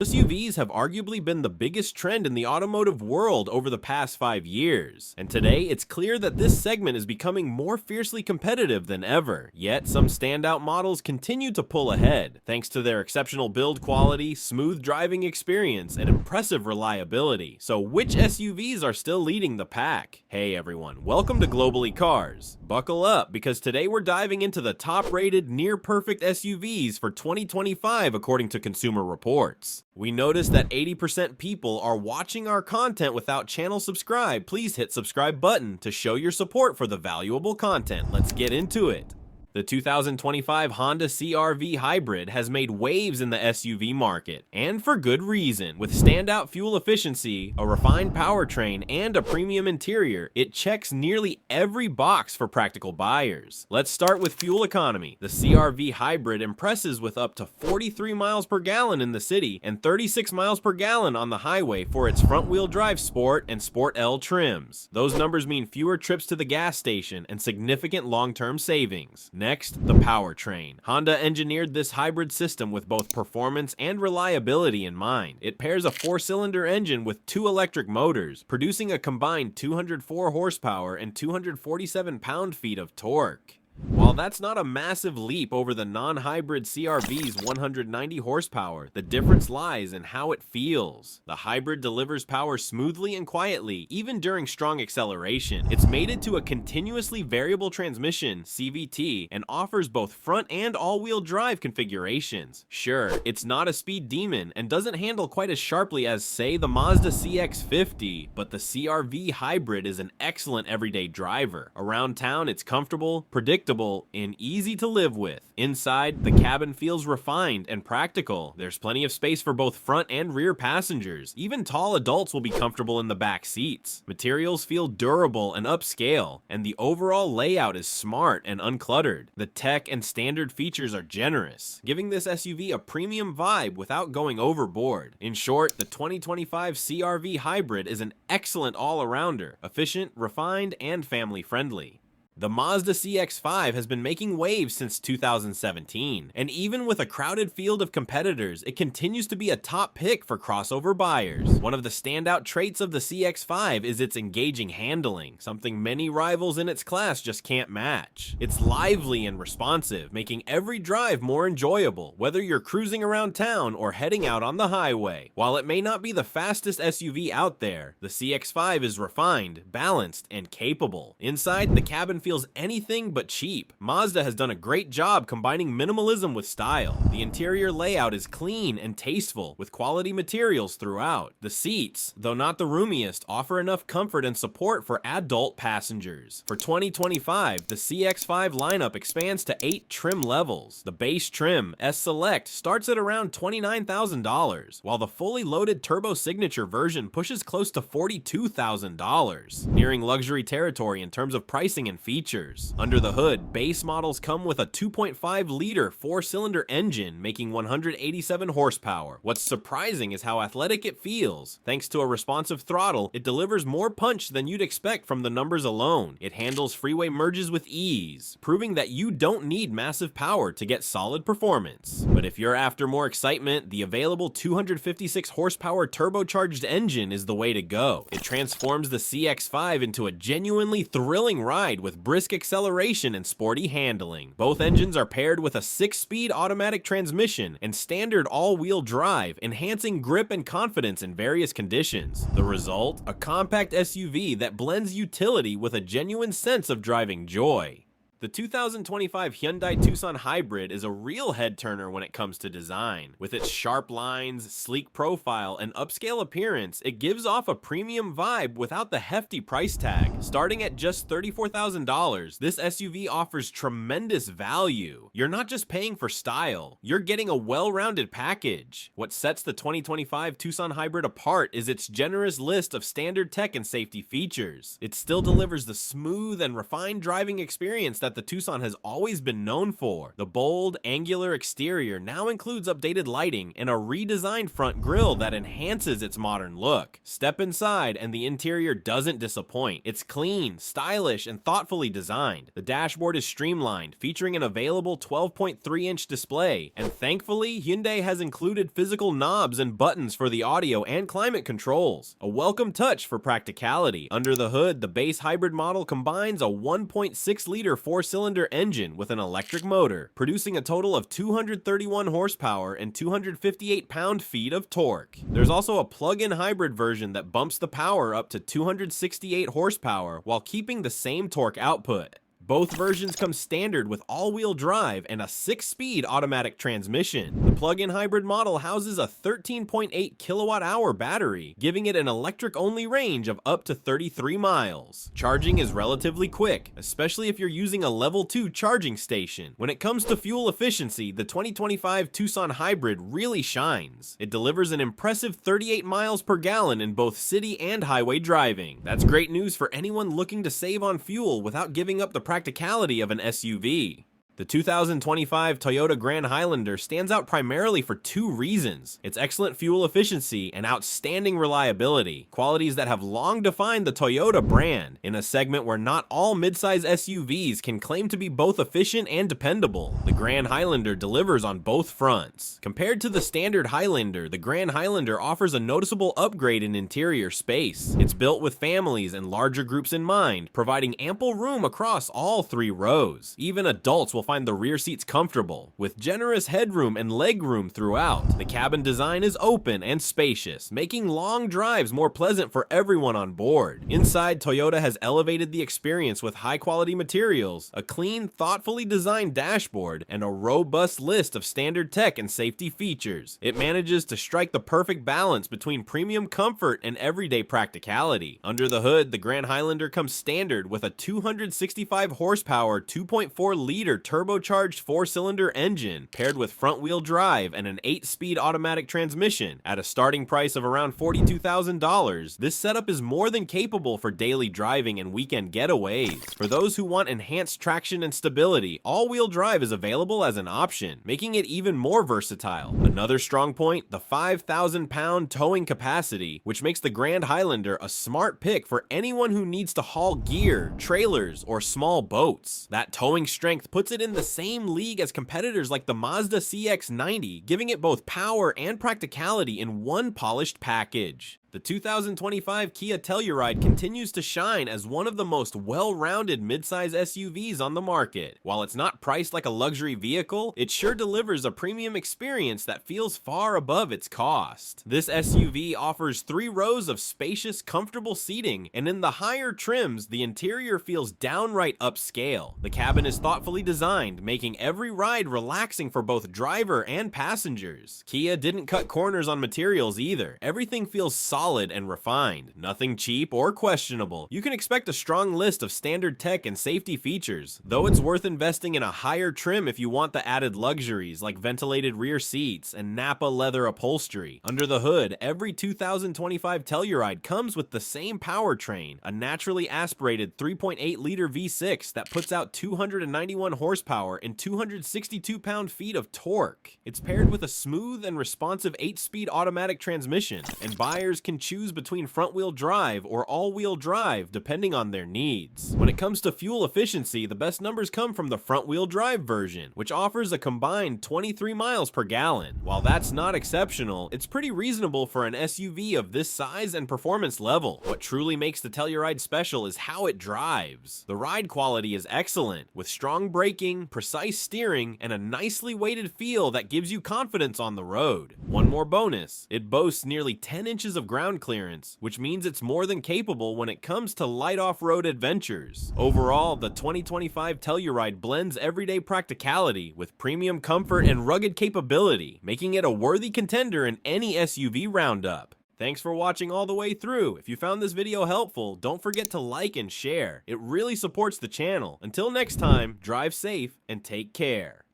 SUVs have arguably been the biggest trend in the automotive world over the past 5 years, and today it's clear that this segment is becoming more fiercely competitive than ever. Yet some standout models continue to pull ahead, thanks to their exceptional build quality, smooth driving experience, and impressive reliability. So which SUVs are still leading the pack? Hey everyone, welcome to Globally Cars. Buckle up, because today we're diving into the top-rated near-perfect SUVs for 2025 according to Consumer Reports. We noticed that 80% people are watching our content without channel subscribe. Please hit subscribe button to show your support for the valuable content. Let's get into it. The 2025 Honda CR-V Hybrid has made waves in the SUV market, and for good reason. With standout fuel efficiency, a refined powertrain, and a premium interior, it checks nearly every box for practical buyers. Let's start with fuel economy. The CR-V Hybrid impresses with up to 43 miles per gallon in the city and 36 miles per gallon on the highway for its front-wheel drive Sport and Sport L trims. Those numbers mean fewer trips to the gas station and significant long-term savings. Next, the powertrain. Honda engineered this hybrid system with both performance and reliability in mind. It pairs a 4-cylinder engine with 2 electric motors, producing a combined 204 horsepower and 247 pound-feet of torque. While that's not a massive leap over the non-hybrid CR-V's 190 horsepower, the difference lies in how it feels. The hybrid delivers power smoothly and quietly, even during strong acceleration. It's mated to a continuously variable transmission, CVT, and offers both front and all-wheel drive configurations. Sure, it's not a speed demon and doesn't handle quite as sharply as, say, the Mazda CX-50, but the CR-V hybrid is an excellent everyday driver. Around town, it's comfortable, predictable, and easy to live with. Inside, the cabin feels refined and practical. There's plenty of space for both front and rear passengers. Even tall adults will be comfortable in the back seats. Materials feel durable and upscale, and the overall layout is smart and uncluttered. The tech and standard features are generous, giving this SUV a premium vibe without going overboard. In short, the 2025 CR-V Hybrid is an excellent all-arounder, efficient, refined, and family-friendly. The Mazda CX-5 has been making waves since 2017, and even with a crowded field of competitors, it continues to be a top pick for crossover buyers. One of the standout traits of the CX-5 is its engaging handling, something many rivals in its class just can't match. It's lively and responsive, making every drive more enjoyable, whether you're cruising around town or heading out on the highway. While it may not be the fastest SUV out there, the CX-5 is refined, balanced, and capable. Inside, the cabin feels anything but cheap. Mazda has done a great job combining minimalism with style. The interior layout is clean and tasteful, with quality materials throughout. The seats, though not the roomiest, offer enough comfort and support for adult passengers. For 2025, the CX-5 lineup expands to 8 trim levels. The base trim, S Select, starts at around $29,000, while the fully loaded Turbo Signature version pushes close to $42,000, nearing luxury territory in terms of pricing and features. Under the hood, base models come with a 2.5-liter 4-cylinder engine, making 187 horsepower. What's surprising is how athletic it feels. Thanks to a responsive throttle, it delivers more punch than you'd expect from the numbers alone. It handles freeway merges with ease, proving that you don't need massive power to get solid performance. But if you're after more excitement, the available 256 horsepower turbocharged engine is the way to go. It transforms the CX-5 into a genuinely thrilling ride with brisk acceleration and sporty handling. Both engines are paired with a 6-speed automatic transmission and standard all-wheel drive, enhancing grip and confidence in various conditions. The result? A compact SUV that blends utility with a genuine sense of driving joy. The 2025 Hyundai Tucson Hybrid is a real head-turner when it comes to design. With its sharp lines, sleek profile, and upscale appearance, it gives off a premium vibe without the hefty price tag. Starting at just $34,000, this SUV offers tremendous value. You're not just paying for style, you're getting a well-rounded package. What sets the 2025 Tucson Hybrid apart is its generous list of standard tech and safety features. It still delivers the smooth and refined driving experience that that the Tucson has always been known for. The bold, angular exterior now includes updated lighting and a redesigned front grille that enhances its modern look. Step inside and the interior doesn't disappoint. It's clean, stylish, and thoughtfully designed. The dashboard is streamlined, featuring an available 12.3-inch display, and thankfully, Hyundai has included physical knobs and buttons for the audio and climate controls. A welcome touch for practicality. Under the hood, the base hybrid model combines a 1.6-liter four-cylinder engine with an electric motor, producing a total of 231 horsepower and 258 pound-feet of torque. There's also a plug-in hybrid version that bumps the power up to 268 horsepower while keeping the same torque output. Both versions come standard with all-wheel drive and a 6-speed automatic transmission. The plug-in hybrid model houses a 13.8 kilowatt-hour battery, giving it an electric-only range of up to 33 miles. Charging is relatively quick, especially if you're using a level 2 charging station. When it comes to fuel efficiency, the 2025 Tucson Hybrid really shines. It delivers an impressive 38 miles per gallon in both city and highway driving. That's great news for anyone looking to save on fuel without giving up the practicality of an SUV. The 2025 Toyota Grand Highlander stands out primarily for two reasons: its excellent fuel efficiency and outstanding reliability, qualities that have long defined the Toyota brand, in a segment where not all midsize SUVs can claim to be both efficient and dependable. The Grand Highlander delivers on both fronts. Compared to the standard Highlander, the Grand Highlander offers a noticeable upgrade in interior space. It's built with families and larger groups in mind, providing ample room across all three rows. Even adults will find the rear seats comfortable, with generous headroom and legroom throughout. The cabin design is open and spacious, making long drives more pleasant for everyone on board. Inside, Toyota has elevated the experience with high-quality materials, a clean, thoughtfully designed dashboard, and a robust list of standard tech and safety features. It manages to strike the perfect balance between premium comfort and everyday practicality. Under the hood, the Grand Highlander comes standard with a 265 horsepower, 2.4-liter turbocharged four-cylinder engine paired with front-wheel drive and an 8-speed automatic transmission. At a starting price of around $42,000, this setup is more than capable for daily driving and weekend getaways. For those who want enhanced traction and stability, all-wheel drive is available as an option, making it even more versatile. Another strong point, the 5,000-pound towing capacity, which makes the Grand Highlander a smart pick for anyone who needs to haul gear, trailers, or small boats. That towing strength puts it in the same league as competitors like the Mazda CX-90, giving it both power and practicality in one polished package. The 2025 Kia Telluride continues to shine as one of the most well-rounded midsize SUVs on the market. While it's not priced like a luxury vehicle, it sure delivers a premium experience that feels far above its cost. This SUV offers 3 rows of spacious, comfortable seating, and in the higher trims, the interior feels downright upscale. The cabin is thoughtfully designed, making every ride relaxing for both driver and passengers. Kia didn't cut corners on materials either. Everything feels solid and refined, nothing cheap or questionable. You can expect a strong list of standard tech and safety features, though it's worth investing in a higher trim if you want the added luxuries like ventilated rear seats and Napa leather upholstery. Under the hood, every 2025 Telluride comes with the same powertrain, a naturally aspirated 3.8-liter V6 that puts out 291 horsepower and 262 pound-feet of torque. It's paired with a smooth and responsive 8-speed automatic transmission, and buyers can choose between front-wheel drive or all-wheel drive depending on their needs. When it comes to fuel efficiency, the best numbers come from the front-wheel drive version, which offers a combined 23 miles per gallon. While that's not exceptional, it's pretty reasonable for an SUV of this size and performance level. What truly makes the Telluride special is how it drives. The ride quality is excellent, with strong braking, precise steering, and a nicely weighted feel that gives you confidence on the road. One more bonus, it boasts nearly 10 inches of ground clearance, which means it's more than capable when it comes to light off-road adventures. Overall, the 2025 Telluride blends everyday practicality with premium comfort and rugged capability, making it a worthy contender in any SUV roundup. Thanks for watching all the way through. If you found this video helpful, don't forget to like and share. It really supports the channel. Until next time, drive safe and take care.